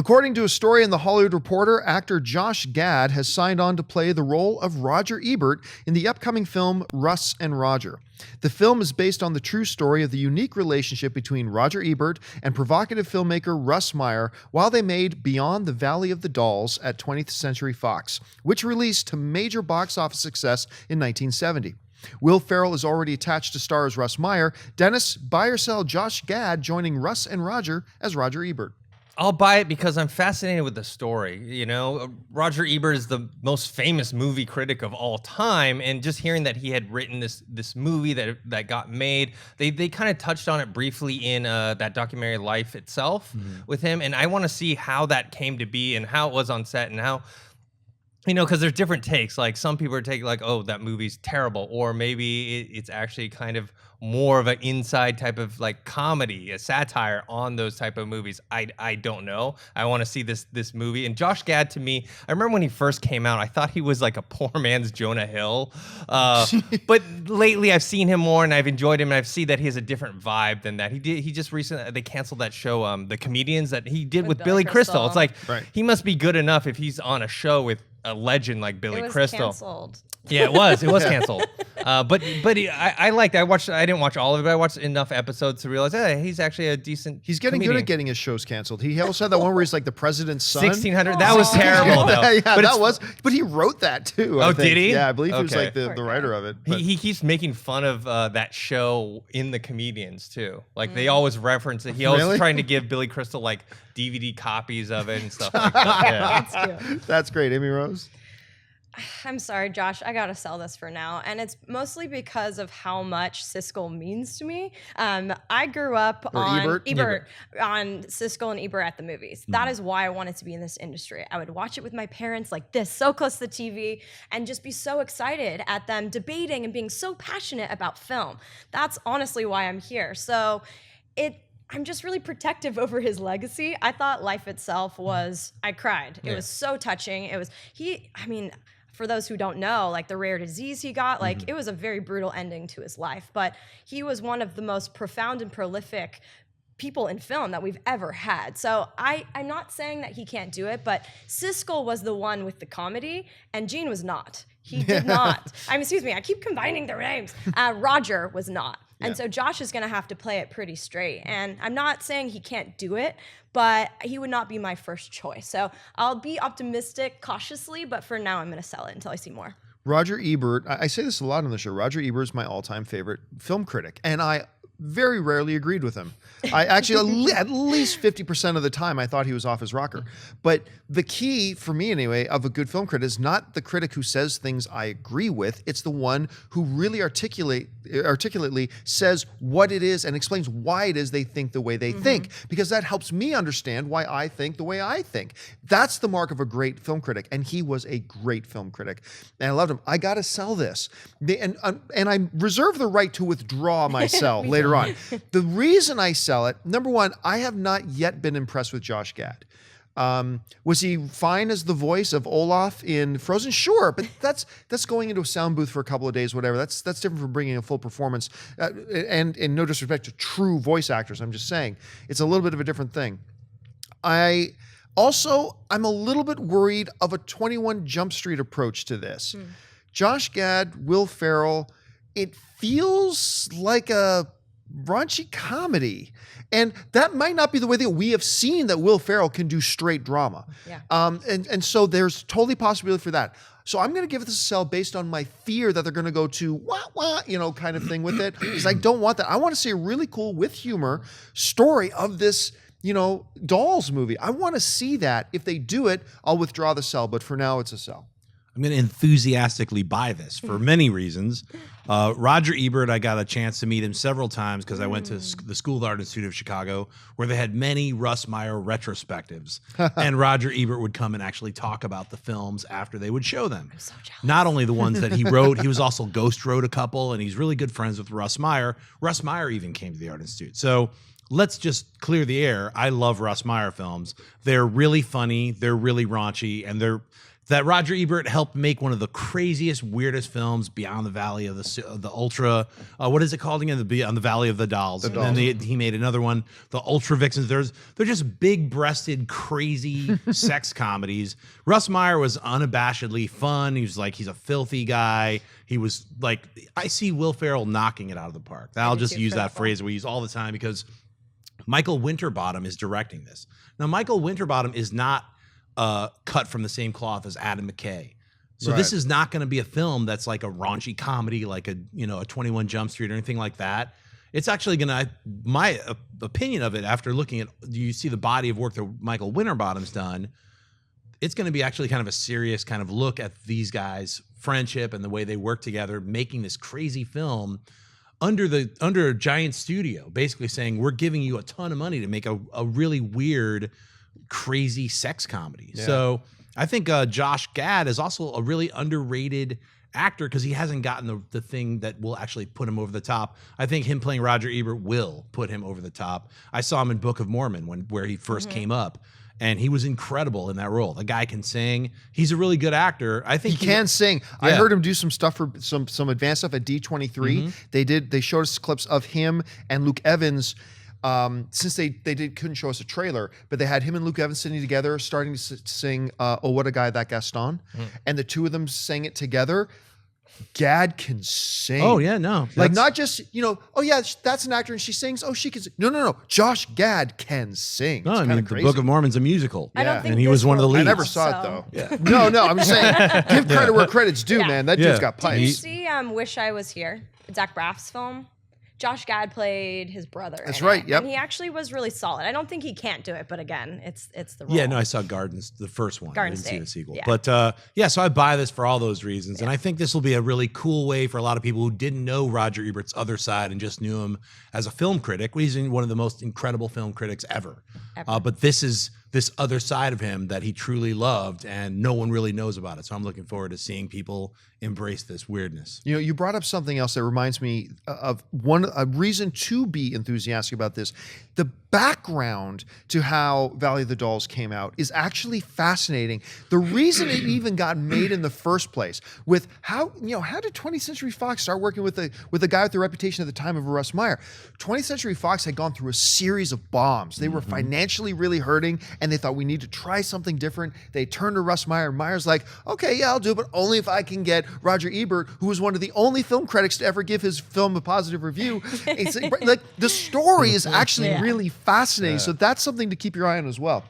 According to a story in The Hollywood Reporter, actor Josh Gad has signed on to play the role of Roger Ebert in the upcoming film Russ and Roger. The film is based on the true story of the unique relationship between Roger Ebert and provocative filmmaker Russ Meyer while they made Beyond the Valley of the Dolls at 20th Century Fox, which released to major box office success in 1970. Will Ferrell is already attached to star as Russ Meyer. Dennis, buy or sell Josh Gad joining Russ and Roger as Roger Ebert? I'll buy it because I'm fascinated with the story. You know, Roger Ebert is the most famous movie critic of all time, and just hearing that he had written this movie that got made, they kind of touched on it briefly in that documentary Life Itself with him, and I want to see how that came to be and how it was on set and how. You know, because there's different takes. Like some people are taking like, oh, that movie's terrible, or maybe it's actually kind of more of an inside type of like comedy, a satire on those type of movies. I don't know. I want to see this movie. And Josh Gad, to me, I remember when he first came out, I thought he was like a poor man's Jonah Hill. But lately I've seen him more and I've enjoyed him, and I've seen that he has a different vibe than that. He just recently, they canceled that show, The Comedians, that he did with Billy Crystal. It's like, he must be good enough if he's on a show with a legend like Billy Crystal. Canceled. Yeah, it was canceled. But I didn't watch all of it, but I watched enough episodes to realize, hey, he's actually a decent He's getting comedian. good at getting his shows canceled. He also had that one where he's like the president's son. 1600. That was terrible, though. Yeah, but he wrote that too. Oh, did he? Yeah, I believe he was like the writer of it. He keeps making fun of that show in The Comedians too. Like they always reference it. He always trying to give Billy Crystal like DVD copies of it and stuff like that. Yeah. That's cute. That's great. Amy Rose? I'm sorry, Josh. I gotta sell this for now, and it's mostly because of how much Siskel means to me. I grew up on Ebert, on Siskel and Ebert at the movies. That is why I wanted to be in this industry. I would watch it with my parents like this, so close to the TV, and just be so excited at them debating and being so passionate about film. That's honestly why I'm here. So I'm just really protective over his legacy. I thought Life Itself was, I cried. It was so touching. It was, for those who don't know, like the rare disease he got, like it was a very brutal ending to his life, but he was one of the most profound and prolific people in film that we've ever had. So I'm not saying that he can't do it, but Siskel was the one with the comedy and Gene was not. He did not. I keep combining their names. Roger was not. And so Josh is going to have to play it pretty straight. And I'm not saying he can't do it, but he would not be my first choice. So I'll be optimistic cautiously, but for now I'm going to sell it until I see more. Roger Ebert, I say this a lot on the show, Roger Ebert is my all-time favorite film critic. And I very rarely agreed with him. I actually, at least 50% of the time, I thought he was off his rocker. But the key, for me anyway, of a good film critic is not the critic who says things I agree with. It's the one who really articulately says what it is and explains why it is they think the way they think, because that helps me understand why I think the way I think. That's the mark of a great film critic, and he was a great film critic. And I loved him. I got to sell this. And I reserve the right to withdraw my sell later on. The reason I sell it, number one, I have not yet been impressed with Josh Gad. Was he fine as the voice of Olaf in Frozen? Sure, but that's going into a sound booth for a couple of days, whatever. That's different from bringing a full performance. And no disrespect to true voice actors, I'm just saying it's a little bit of a different thing. I'm a little bit worried of a 21 Jump Street approach to this. Josh Gad, Will Ferrell, it feels like a raunchy comedy. And that might not be the way that we have seen that Will Ferrell can do straight drama. Yeah. And so there's totally possibility for that. So I'm going to give this a sell based on my fear that they're going to go to wah, kind of thing with it. Because I don't want that. I want to see a really cool, with humor, story of this, Dolls movie. I want to see that. If they do it, I'll withdraw the sell. But for now, it's a sell. I'm going to enthusiastically buy this for many reasons. Roger Ebert, I got a chance to meet him several times because I went to the School of Art Institute of Chicago, where they had many Russ Meyer retrospectives. And Roger Ebert would come and actually talk about the films after they would show them. I'm so jealous. Not only the ones that he wrote, he was also ghost wrote a couple, and he's really good friends with Russ Meyer. Russ Meyer even came to the Art Institute. So let's just clear the air. I love Russ Meyer films. They're really funny, they're really raunchy, and they're that Roger Ebert helped make one of the craziest, weirdest films, Beyond the Valley of the Ultra. What is it called again? Beyond the Valley of the Dolls. And then he made another one, the Ultra Vixens. They're just big-breasted, crazy sex comedies. Russ Meyer was unabashedly fun. He's a filthy guy. He was like, I see Will Ferrell knocking it out of the park. I'll just use that phrase we use all the time because Michael Winterbottom is directing this. Now, Michael Winterbottom is not cut from the same cloth as Adam McKay. So this is not going to be a film that's like a raunchy comedy, like a 21 Jump Street or anything like that. It's actually going to, my opinion of it after looking at, you see the body of work that Michael Winterbottom's done, it's going to be actually kind of a serious kind of look at these guys' friendship and the way they work together, making this crazy film under a giant studio, basically saying, we're giving you a ton of money to make a really weird, crazy sex comedy. Yeah. So I think Josh Gad is also a really underrated actor because he hasn't gotten the thing that will actually put him over the top. I think him playing Roger Ebert will put him over the top. I saw him in Book of Mormon where he first came up, and he was incredible in that role. The guy can sing. He's a really good actor. I think he can sing. Yeah. I heard him do some stuff for some advanced stuff at D23. They showed us clips of him and Luke Evans. Since they couldn't show us a trailer, but they had him and Luke Evans sitting together, starting to sing "Oh What a Guy That Gaston," and the two of them sang it together. Gad can sing. Oh yeah, no, like not just oh yeah, that's an actor and she sings. Oh, she can sing. No. Josh Gad can sing. No, I mean the Book of Mormon's a musical. I don't think and he was one of the leads. I never saw it though. Yeah. No, I'm just saying, give credit where credit's due, man. That dude's got pipes. Did you see Wish I Was Here? Zach Braff's film. Josh Gad played his brother. That's right. Yep. And he actually was really solid. I don't think he can't do it, but again, it's the role. Yeah, no, I saw Gardens, the first one. Garden I didn't State. see the sequel. Yeah. But so I buy this for all those reasons. And I think this will be a really cool way for a lot of people who didn't know Roger Ebert's other side and just knew him as a film critic. He's one of the most incredible film critics ever. But this is this other side of him that he truly loved, and no one really knows about it. So I'm looking forward to seeing people embrace this weirdness. You brought up something else that reminds me of a reason to be enthusiastic about this. The background to how Valley of the Dolls came out is actually fascinating. The reason it even got made in the first place, with how did 20th Century Fox start working with a guy with the reputation at the time of Russ Meyer? 20th Century Fox had gone through a series of bombs. They were financially really hurting, and they thought we need to try something different. They turned to Russ Meyer. Meyer's like, okay, yeah, I'll do it, but only if I can get Roger Ebert, who was one of the only film critics to ever give his film a positive review. It's like the story is actually really fascinating. So that's something to keep your eye on as well.